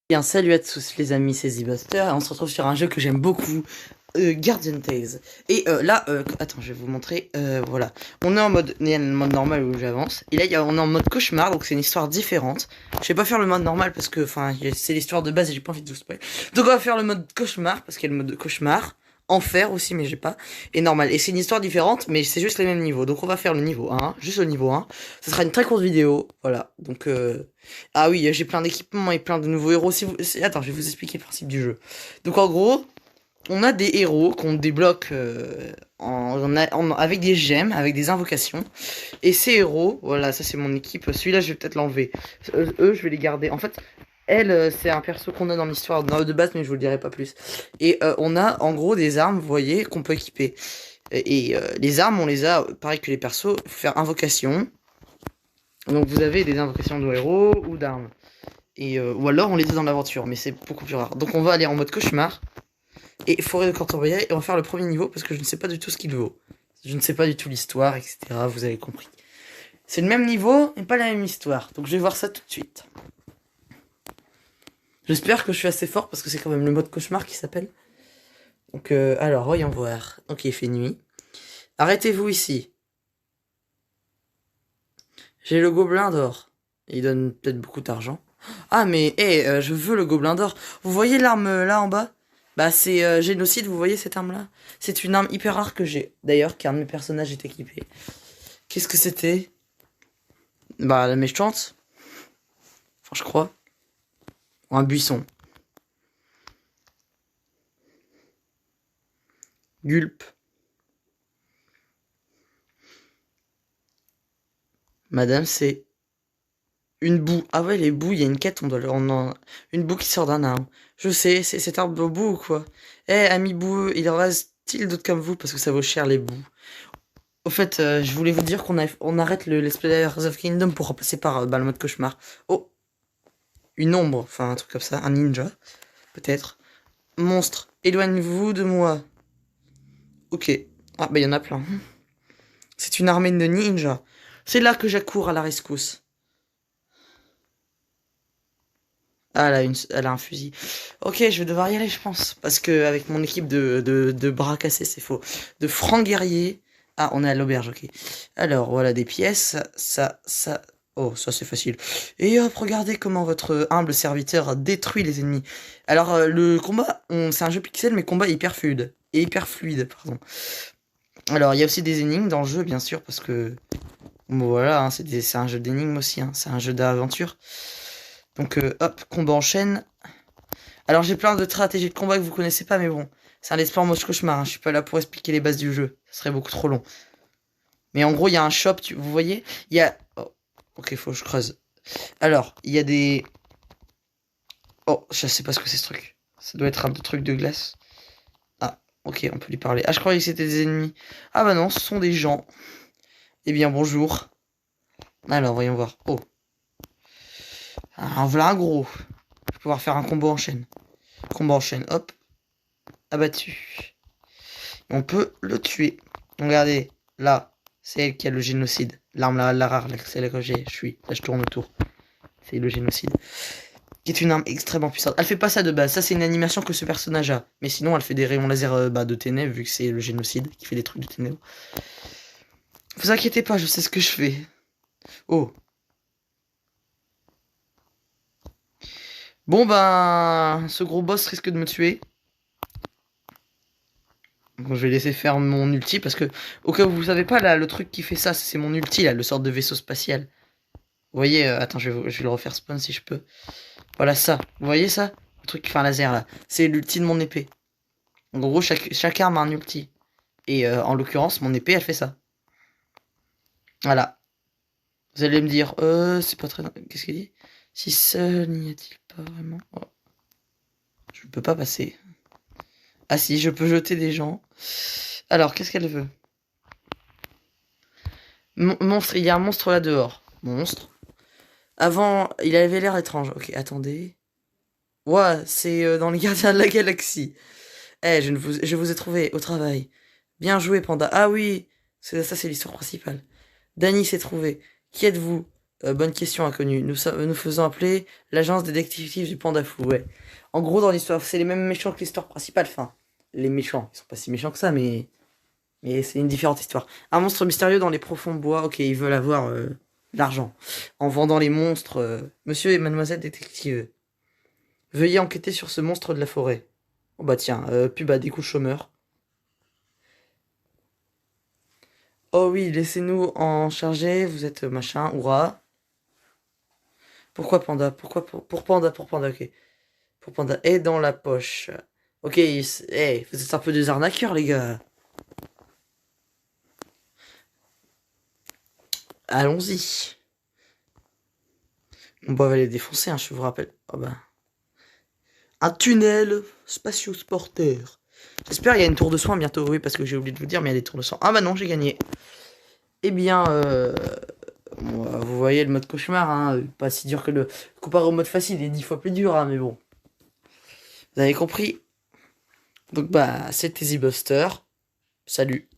Bien, salut à tous les amis, c'est ZBuster, et on se retrouve sur un jeu que j'aime beaucoup, Guardian Tales. Et là, attends, je vais vous montrer, voilà. On est en mode, il y a le mode normal où j'avance, et là on est en mode cauchemar, donc c'est une histoire différente. Je vais pas faire le mode normal parce que, enfin, c'est l'histoire de base et j'ai pas envie de vous spoiler. Donc on va faire le mode cauchemar, parce qu'il y a le mode cauchemar, enfer aussi, mais j'ai pas, et normal. Et c'est une histoire différente, mais c'est juste les mêmes niveaux. Donc on va faire le niveau 1, juste le niveau 1. Ce sera une très courte vidéo, voilà, donc ah oui, j'ai plein d'équipements et plein de nouveaux héros. Attends, je vais vous expliquer le principe du jeu. Donc en gros, on a des héros qu'on débloque avec des gemmes, avec des invocations. Et ces héros, voilà, ça c'est mon équipe. Celui-là, je vais peut-être l'enlever. Eux, je vais les garder. En fait, elle, c'est un perso qu'on a dans l'histoire de base, mais je vous le dirai pas plus. Et on a en gros des armes, vous voyez, qu'on peut équiper. Et les armes, on les a, pareil que les persos, faut faire invocation. Donc vous avez des invocations de héros ou d'armes. Et ou alors on les a dans l'aventure, mais c'est beaucoup plus rare. Donc on va aller en mode cauchemar et forêt de Cantoria et on va faire le premier niveau parce que je ne sais pas du tout ce qu'il vaut. Je ne sais pas du tout l'histoire, etc. Vous avez compris. C'est le même niveau, mais pas la même histoire. Donc je vais voir ça tout de suite. J'espère que je suis assez fort parce que c'est quand même le mode cauchemar qui s'appelle. Donc alors, voyons voir. Ok, il fait nuit. Arrêtez-vous ici. J'ai le gobelin d'or. Il donne peut-être beaucoup d'argent. Ah mais je veux le gobelin d'or. Vous voyez l'arme là en bas? Bah c'est génocide, vous voyez cette arme là? C'est une arme hyper rare que j'ai. D'ailleurs, car mes personnages est équipé. Qu'est-ce que c'était? Bah la méchante. Enfin je crois. Ou un buisson. Gulp. Madame c'est une boue. Ah ouais les boues, il y a une quête, une boue qui sort d'un arbre. Je sais, c'est cet arbre boue ou quoi? Ami boueux, il en reste-t-il d'autres comme vous parce que ça vaut cher les boues? Au fait, je voulais vous dire on arrête le Let's Play Layers of Kingdom pour remplacer par le mode cauchemar. Oh, une ombre, enfin un truc comme ça, un ninja, peut-être. Monstre, éloignez-vous de moi. Ok. Ah, bah il y en a plein. C'est une armée de ninjas. C'est là que j'accours à la rescousse. Ah, elle a un fusil. Ok, je vais devoir y aller, je pense. Parce que avec mon équipe de bras cassés, c'est faux. De francs guerriers. Ah, on est à l'auberge, ok. Alors, voilà des pièces. Ça. Oh, ça c'est facile. Et hop, regardez comment votre humble serviteur a détruit les ennemis. Alors, le combat, c'est un jeu pixel, mais combat hyper fluide. Et hyper fluide, pardon. Alors, il y a aussi des énigmes dans le jeu, bien sûr, parce que... Bon, voilà, hein, c'est un jeu d'énigmes aussi, hein, c'est un jeu d'aventure. Donc, hop, combat en chaîne. Alors j'ai plein de stratégies de combat que vous connaissez pas, mais bon, c'est un let's play en mode cauchemar, hein. Je suis pas là pour expliquer les bases du jeu, ça serait beaucoup trop long. Mais en gros, il y a un shop, vous voyez, il y a... Oh, ok, faut que je creuse. Alors, il y a des... Oh, je sais pas ce que c'est ce truc. Ça doit être un truc de glace. Ah, ok, on peut lui parler. Ah, je croyais que c'était des ennemis. Ah bah non, ce sont des gens. Eh bien, bonjour. Alors, voyons voir. Oh. Ah, voilà un gros. Je vais pouvoir faire un combo en chaîne. Combo en chaîne, hop. Abattu. On peut le tuer. Regardez, là, c'est elle qui a le génocide. L'arme la rare, celle que j'ai. Là, je tourne autour. C'est le génocide. Qui est une arme extrêmement puissante. Elle fait pas ça de base. Ça, c'est une animation que ce personnage a. Mais sinon, elle fait des rayons laser de ténèbres, vu que c'est le génocide qui fait des trucs de ténèbres. Vous inquiétez pas, je sais ce que je fais. Oh. Bon, ben, ce gros boss risque de me tuer. Bon, je vais laisser faire mon ulti parce que, au cas où vous savez pas, là, le truc qui fait ça, c'est mon ulti, là, le sort de vaisseau spatial. Vous voyez, attends, je vais le refaire spawn si je peux. Voilà ça, vous voyez ça? Le truc qui fait un laser là. C'est l'ulti de mon épée. En gros, chaque arme a un ulti. Et en l'occurrence, mon épée, elle fait ça. Voilà. Vous allez me dire, c'est pas très... Qu'est-ce qu'il dit? Si seul n'y a-t-il pas vraiment... Oh. Je ne peux pas passer. Ah si, je peux jeter des gens. Alors, qu'est-ce qu'elle veut? Monstre, il y a un monstre là dehors. Monstre. Avant, il avait l'air étrange. Ok, attendez. Ouais, c'est dans les gardiens de la galaxie. Je vous ai trouvé au travail. Bien joué, Panda. Ah oui, ça c'est l'histoire principale. Danny s'est trouvé. Qui êtes-vous? Bonne question, inconnue. Nous faisons appeler l'agence détective du Panda Fou, ouais. En gros, dans l'histoire, c'est les mêmes méchants que l'histoire principale, enfin. Les méchants, ils sont pas si méchants que ça, mais c'est une différente histoire. Un monstre mystérieux dans les profonds bois, ok, ils veulent avoir l'argent. En vendant les monstres, monsieur et mademoiselle détective, veuillez enquêter sur ce monstre de la forêt. Oh bah tiens, pub à des coups chômeurs. Oh oui, laissez-nous en charger, vous êtes machin, hurrah. Pourquoi Panda? Pour Panda, ok. Pour Panda. Et dans la poche. Ok, hey, vous êtes un peu des arnaqueurs, les gars. Allons-y. On va les défoncer, hein, je vous rappelle. Oh bah. Un tunnel spatio-sporteur. J'espère qu'il y a une tour de soin bientôt. Oui, parce que j'ai oublié de vous dire, mais il y a des tours de soin. Ah bah non, j'ai gagné. Eh bien, vous voyez le mode cauchemar, hein, pas si dur que le... Comparé au mode facile, il est 10 fois plus dur, hein, mais bon. Vous avez compris. Donc bah, c'était The Buster. Salut.